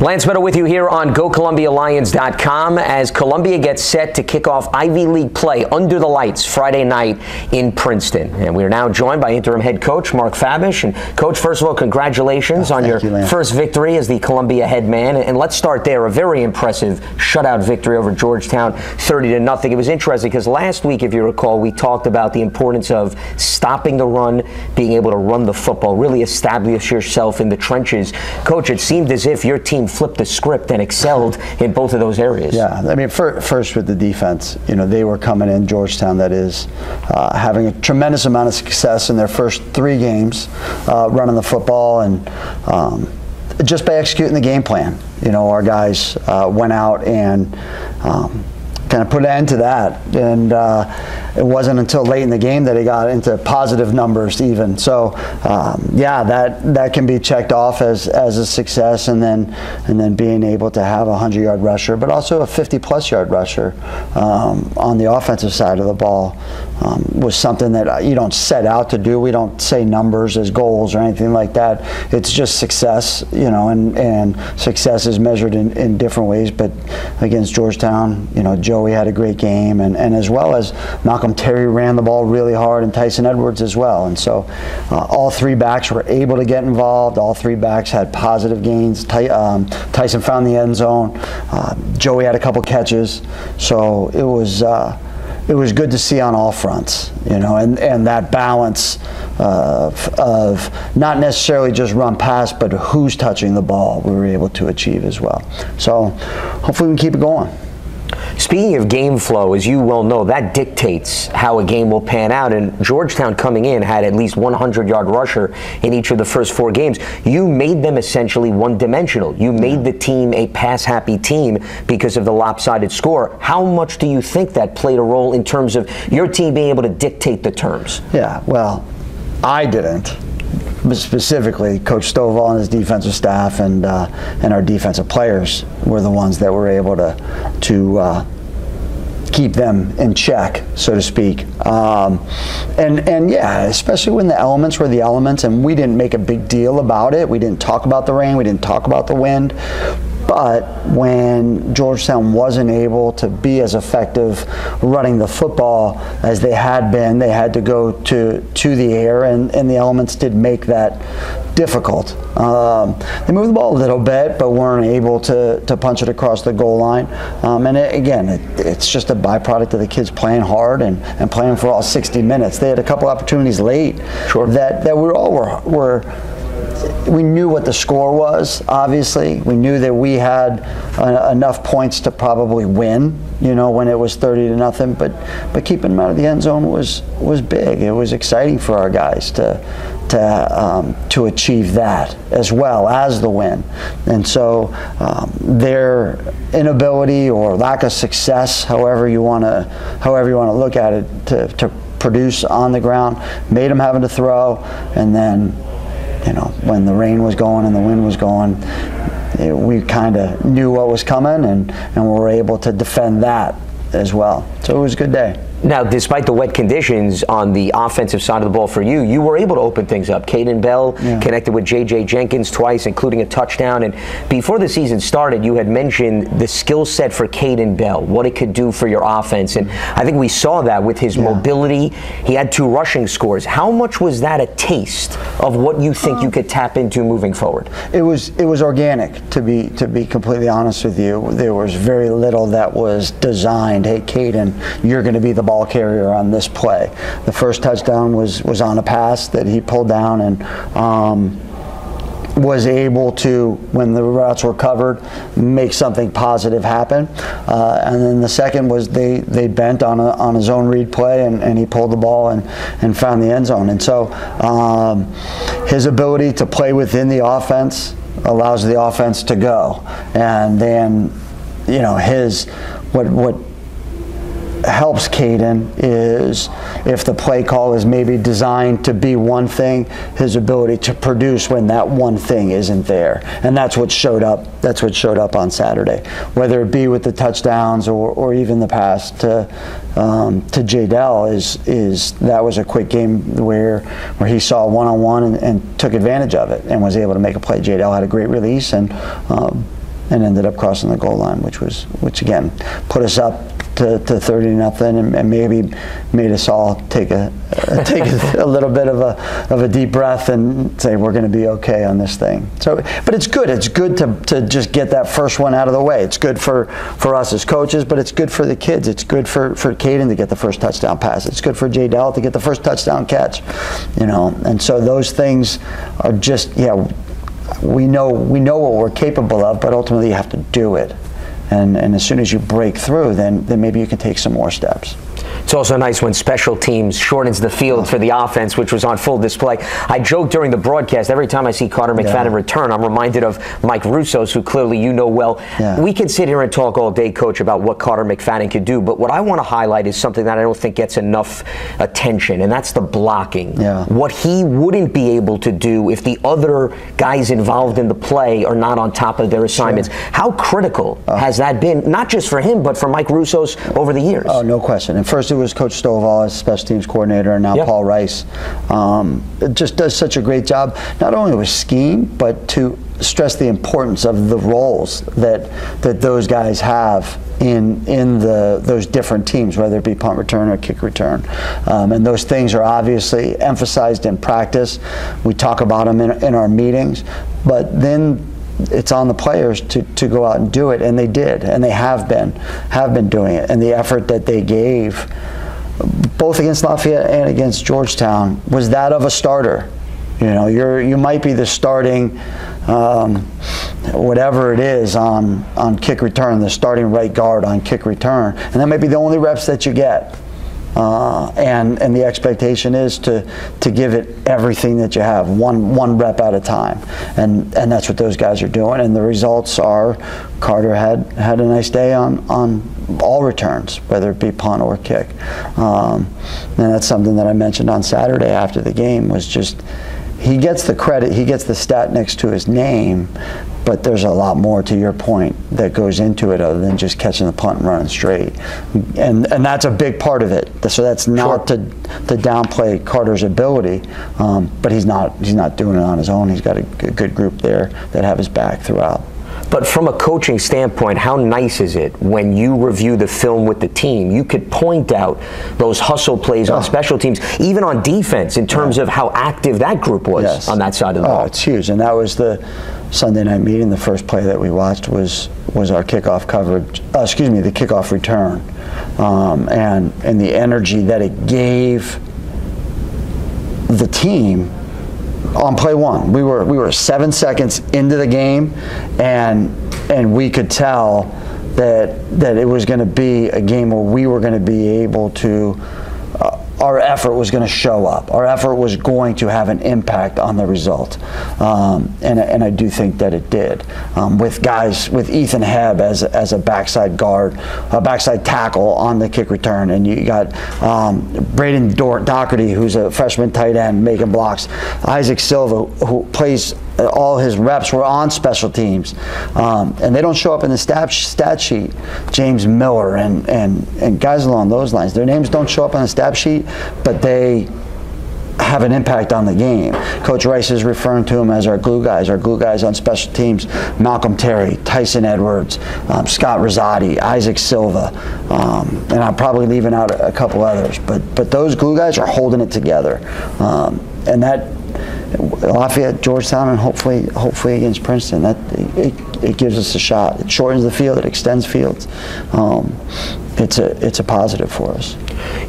Lance Meadow with you here on GoColumbiaLions.com as Columbia gets set to kick off Ivy League play under the lights Friday night in Princeton. And we are now joined by interim head coach Mark Fabish. And Coach, first of all, congratulations on your first victory as the Columbia head man. And let's start there. A very impressive shutout victory over Georgetown, 30-0. It was interesting because last week, if you recall, we talked about the importance of stopping the run, being able to run the football, really establish yourself in the trenches. Coach, it seemed as if your team flipped the script and excelled in both of those areas. Yeah, I mean, first with the defense, you know, they were coming in, Georgetown that is, having a tremendous amount of success in their first 3 games, running the football, and just by executing the game plan. You know, our guys went out and kind of put an end to that, and it wasn't until late in the game that it got into positive numbers even. So yeah, that can be checked off as a success, and then being able to have a 100-yard rusher, but also a 50-plus yard rusher on the offensive side of the ball was something that you don't set out to do. We don't say numbers as goals or anything like that. It's just success, you know, and success is measured in different ways. But against Georgetown, you know, Joey had a great game, and as well as Malcolm Terry ran the ball really hard, and Tyson Edwards as well. And so all 3 backs were able to get involved. All 3 backs had positive gains. Tyson found the end zone. Joey had a couple catches. So it was good to see on all fronts, you know, and that balance of not necessarily just run pass, but who's touching the ball we were able to achieve as well. So hopefully we can keep it going. Speaking of game flow, as you well know, that dictates how a game will pan out. And Georgetown coming in had at least 100-yard rusher in each of the first 4 games. You made them essentially one-dimensional. You made the team a pass-happy team because of the lopsided score. How much do you think that played a role in terms of your team being able to dictate the terms? Yeah, well, I didn't. Specifically, Coach Stovall and his defensive staff and our defensive players were the ones that were able to keep them in check, so to speak. And yeah, especially when the elements were the elements, and we didn't make a big deal about it. We didn't talk about the rain. We didn't talk about the wind. But when Georgetown wasn't able to be as effective running the football as they had been, they had to go to the air, and the elements did make that difficult. They moved the ball a little bit, but weren't able to punch it across the goal line. And it's just a byproduct of the kids playing hard and playing for all 60 minutes. They had a couple opportunities late that we all were we knew what the score was, obviously. We knew that we had enough points to probably win, you know, when it was 30-0. But keeping them out of the end zone was big. It was exciting for our guys to achieve that as well as the win. And so their inability or lack of success, however you want to look at it, to produce on the ground, made them having to throw. And then, you know, when the rain was going and the wind was going, we kind of knew what was coming, and we were able to defend that as well. So it was a good day. Now, despite the wet conditions on the offensive side of the ball for you, you were able to open things up. Caden Bell connected with J.J. Jenkins twice, including a touchdown. And before the season started, you had mentioned the skill set for Caden Bell, what it could do for your offense. And I think we saw that with his mobility. He had 2 rushing scores. How much was that a taste of what you think you could tap into moving forward? It was organic, to be completely honest with you. There was very little that was designed. Hey, Caden, you're going to be the ball carrier on this play. The first touchdown was on a pass that he pulled down and was able to, when the routes were covered, make something positive happen. And then the second was they bent on a zone read play, and he pulled the ball and found the end zone. And so his ability to play within the offense allows the offense to go. And then, you know, what helps Caden is if the play call is maybe designed to be one thing, his ability to produce when that one thing isn't there. And that's what showed up. That's what showed up on Saturday, whether it be with the touchdowns or even the pass to J-Dell is that was a quick game where he saw one-on-one and took advantage of it and was able to make a play. J-Dell had a great release, and and ended up crossing the goal line, which again put us up to 30-0, and maybe made us all take a little bit of a deep breath and say we're going to be okay on this thing. So, but it's good. It's good to just get that first one out of the way. It's good for us as coaches, but it's good for the kids. It's good for Caden to get the first touchdown pass. It's good for Jay Dell to get the first touchdown catch. And so those things are just, we know what we're capable of, but ultimately you have to do it. And as soon as you break through, then maybe you can take some more steps. It's also nice when special teams shortens the field for the offense, which was on full display. I joke during the broadcast, every time I see Carter McFadden return, I'm reminded of Mike Russo's, who clearly you know well. We could sit here and talk all day, Coach, about what Carter McFadden could do, but what I want to highlight is something that I don't think gets enough attention, and that's the blocking. What he wouldn't be able to do if the other guys involved in the play are not on top of their assignments. How critical has that been, not just for him, but for Mike Russo's over the years? Oh, no question. And first it was Coach Stovall as special teams coordinator, and now Paul Rice. Just does such a great job, not only with scheme, but to stress the importance of the roles that those guys have in those different teams, whether it be punt return or kick return. And those things are obviously emphasized in practice. We talk about them in our meetings, but then it's on the players to go out and do it, and they did, and they have been doing it. And the effort that they gave, both against Lafayette and against Georgetown, was that of a starter. You might be the starting whatever it is on kick return, the starting right guard on kick return, and that might be the only reps that you get. And the expectation is to give it everything that you have, one rep at a time, and that's what those guys are doing. And the results are, Carter had a nice day on all returns, whether it be punt or kick, and that's something that I mentioned on Saturday after the game. Was just, he gets the credit, he gets the stat next to his name, but there's a lot more, to your point, that goes into it other than just catching the punt and running straight. And that's a big part of it. So that's not to downplay Carter's ability, but he's not doing it on his own. He's got a good group there that have his back throughout. But from a coaching standpoint, how nice is it when you review the film with the team? You could point out those hustle plays on special teams, even on defense, in terms of how active that group was on that side of the ball. Oh, it's huge. And that was the Sunday night meeting. The first play that we watched was our kickoff coverage, the kickoff return, and the energy that it gave the team. On play one, we were 7 seconds into the game, and we could tell that it was going to be a game where we were going to be able to. Our effort was going to show up. Our effort was going to have an impact on the result, and I do think that it did. With Ethan Hebb as a backside guard, a backside tackle on the kick return, and you got Braden Doherty, who's a freshman tight end, making blocks. Isaac Silva, who plays. All his reps were on special teams, and they don't show up in the stat sheet. James Miller and guys along those lines, their names don't show up on the stat sheet, but they have an impact on the game. Coach Rice is referring to them as our glue guys on special teams. Malcolm Terry, Tyson Edwards, Scott Rosati, Isaac Silva, and I'm probably leaving out a couple others, but those glue guys are holding it together, and that. Lafayette, Georgetown, and hopefully against Princeton. That it gives us a shot. It shortens the field. It extends fields. It's a positive for us.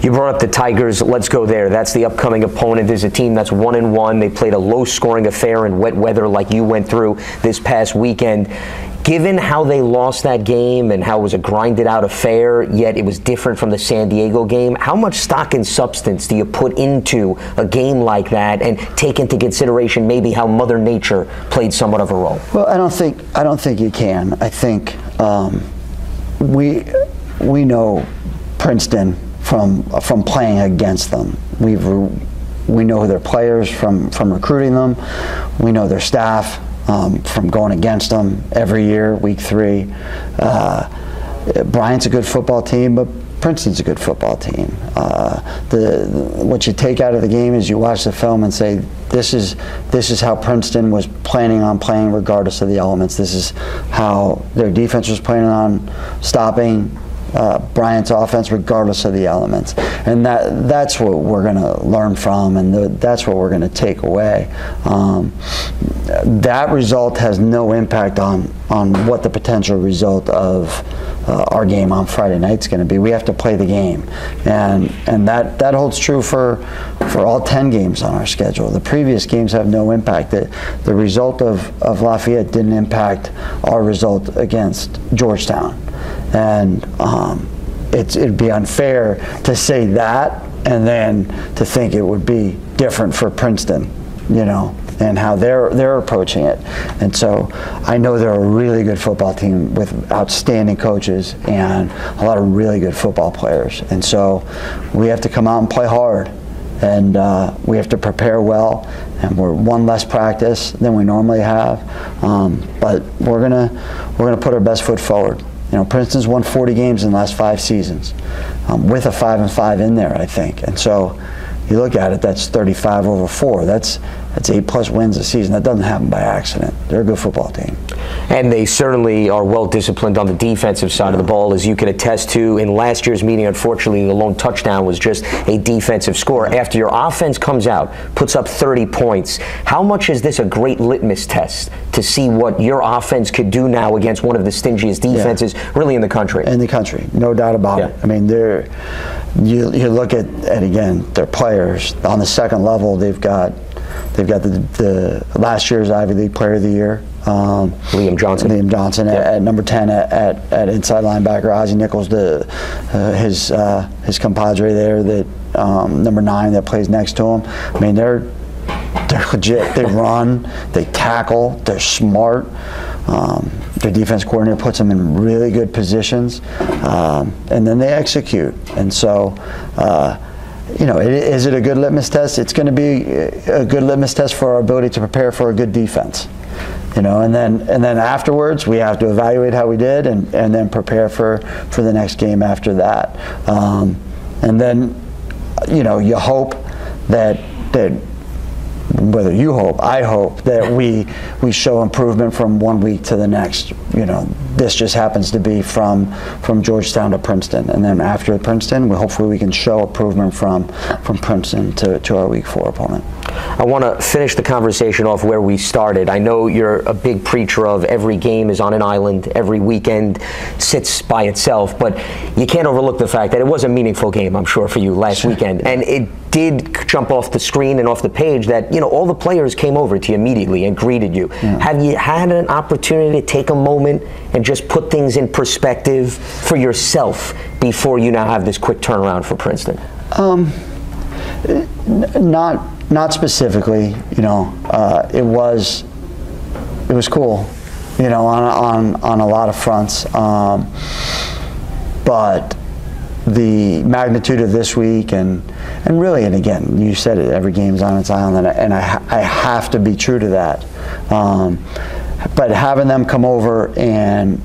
You brought up the Tigers. Let's go there. That's the upcoming opponent. There's a team that's 1-1. They played a low-scoring affair in wet weather like you went through this past weekend. Given how they lost that game and how it was a grinded-out affair, yet it was different from the San Diego game, how much stock and substance do you put into a game like that, and take into consideration maybe how Mother Nature played somewhat of a role? Well, I don't think you can. I think we know Princeton from playing against them. We know their players from recruiting them. We know their staff. From going against them every year, week 3. Bryant's a good football team, but Princeton's a good football team. What you take out of the game is you watch the film and say, this is how Princeton was planning on playing regardless of the elements. This is how their defense was planning on stopping Bryant's offense regardless of the elements. And that's what we're going to learn from, and that's what we're going to take away. That result has no impact on what the potential result of our game on Friday night is going to be. We have to play the game, and that holds true for all 10 games on our schedule. The previous games have no impact. The result of Lafayette didn't impact our result against Georgetown, and it'd be unfair to say that and then to think it would be different for Princeton, and how they're approaching it. And so I know they're a really good football team with outstanding coaches and a lot of really good football players. And so we have to come out and play hard, and we have to prepare well, and we're one less practice than we normally have, but we're gonna put our best foot forward. Princeton's won 40 games in the last 5 seasons, with a 5-5 in there, I think. And so you look at it, that's 35 over 4. That's 8+ wins a season. That doesn't happen by accident. They're a good football team. And they certainly are well disciplined on the defensive side of the ball, as you can attest to. In last year's meeting, unfortunately, the lone touchdown was just a defensive score. After your offense comes out, puts up 30 points, how much is this a great litmus test to see what your offense could do now against one of the stingiest defenses really in the country? In the country, no doubt about it. I mean, you look at again, their players on the second level. They've got the last year's Ivy League Player of the Year, Liam Johnson at number 10 at inside linebacker. Ozzie Nichols, his compadre there, that number 9 that plays next to him. I mean, they're legit. They run, they tackle, they're smart. Their defense coordinator puts them in really good positions, and then they execute. And so, is it a good litmus test? It's going to be a good litmus test for our ability to prepare for a good defense. And then afterwards, we have to evaluate how we did, and then prepare for the next game after that. And then, you hope that whether you hope, I hope that we show improvement from one week to the next. This just happens to be from Georgetown to Princeton, and then after Princeton, hopefully we can show improvement from Princeton to our Week 4 opponent. I want to finish the conversation off where we started. I know you're a big preacher of every game is on an island, every weekend sits by itself, but you can't overlook the fact that it was a meaningful game, I'm sure, for you last weekend, and it did jump off the screen and off the page that all the players came over to you immediately and greeted you. Yeah. Have you had an opportunity to take a moment and just put things in perspective for yourself before you now have this quick turnaround for Princeton? Not specifically. It was cool, on a lot of fronts. But the magnitude of this week and really, and again, you said it, every game's on its island, and I have to be true to that. But having them come over and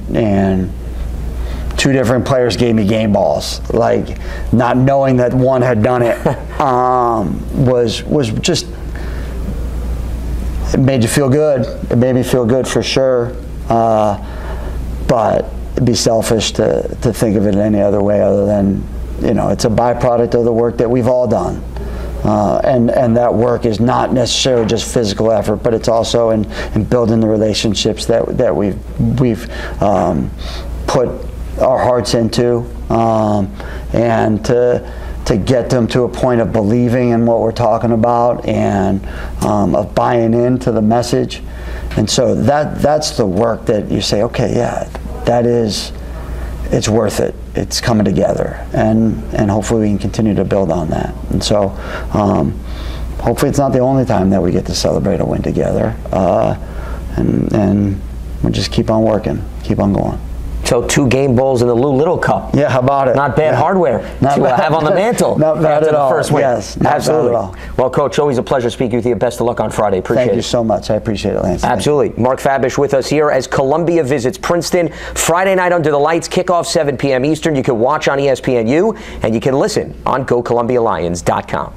2 different players gave me game balls, like not knowing that one had done it, was just, it made you feel good. It made me feel good for sure. But it'd be selfish to think of it any other way other than, it's a byproduct of the work that we've all done. And that work is not necessarily just physical effort, but it's also in building the relationships that we've put our hearts into, and to get them to a point of believing in what we're talking about and of buying into the message. And so that's the work that you say, okay, yeah, it's worth it. It's coming together, and hopefully we can continue to build on that. And so hopefully it's not the only time that we get to celebrate a win together, and we'll just keep on working, keep on going. So 2 game bowls in the Lou Little Cup. Yeah, how about it? Not bad hardware to have on the mantle. Not bad at all. First win. Yes, not absolutely. bad at all. Well, Coach, always a pleasure speaking with you. Best of luck on Friday. Appreciate it. Thank you so much. I appreciate it, Lance. Absolutely. Mark Fabish with us here as Columbia visits Princeton. Friday night under the lights, kickoff 7 p.m. Eastern. You can watch on ESPNU, and you can listen on GoColumbiaLions.com.